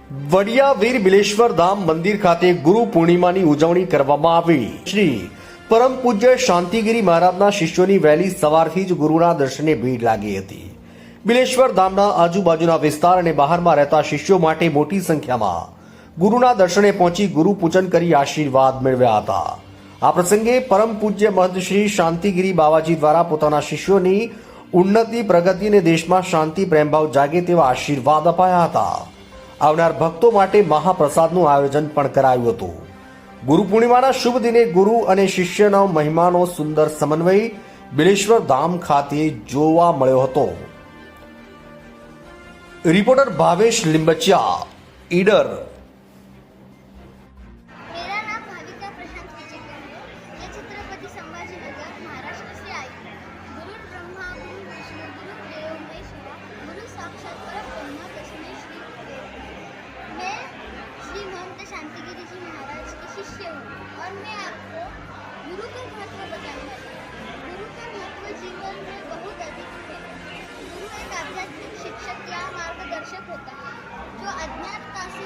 વડિયા વીર બિલેશ્વર ધામ મંદિર ખાતે ગુરુ પૂર્ણિમાની ઉજવણી કરવામાં આવી। શ્રી પરમ પૂજ્ય શાંતિગીરી મહારાજના શિષ્યોની વહેલી સવારથી જ ગુરુના દર્શને ભીડ લાગી હતી। બિલેશ્વર ધામના આજુબાજુના વિસ્તાર અને બહારમાં રહેતા શિષ્યો માટે મોટી સંખ્યામાં ગુરુના દર્શને પહોંચી ગુરુ પૂજન કરી આશીર્વાદ મેળવ્યા હતા। આ પ્રસંગે પરમ પૂજ્ય મહંત શ્રી શાંતિગીરી બાવાજી દ્વારા પોતાના શિષ્યોની ઉન્નતિ પ્રગતિ અને દેશમાં શાંતિ પ્રેમભાવ જાગે તેવા આશીર્વાદ અપાયા હતા। આવનાર ભક્તો માટે મહાપ્રસાદનું આયોજન પણ કરાયું હતું। ગુરુ પૂર્ણિમાના શુભ દિને ગુરુ અને શિષ્યનો મહિમાનો સુંદર સમન્વય બિલેશ્વર ધામ ખાતે જોવા મળ્યો હતો। રિપોર્ટર ભાવેશ लिंबचिया, ईडर। मेरा नाम भाविका प्रशांत विजेकर है। मैं छत्रपति संभाजीनगर महाराष्ट्र से आई हूँ। गुरु ब्रह्मा गुरु विष्णु गुरु देव महेश्वरा गुरु साक्षात परब्रह्म तस्मै श्री गुरुदेव नमः। मैं श्री महंत शांतिगिरी जी महाराज की शिष्य हूँ और मैं आपको गुरु का महत्व बताने वाली हूँ। गुरु का महत्व जीवन में बहुत अधिक है। गुरु एक आध्यात्मिक शिक्षक या मार्गदर्शक होता है जो अज्ञानता से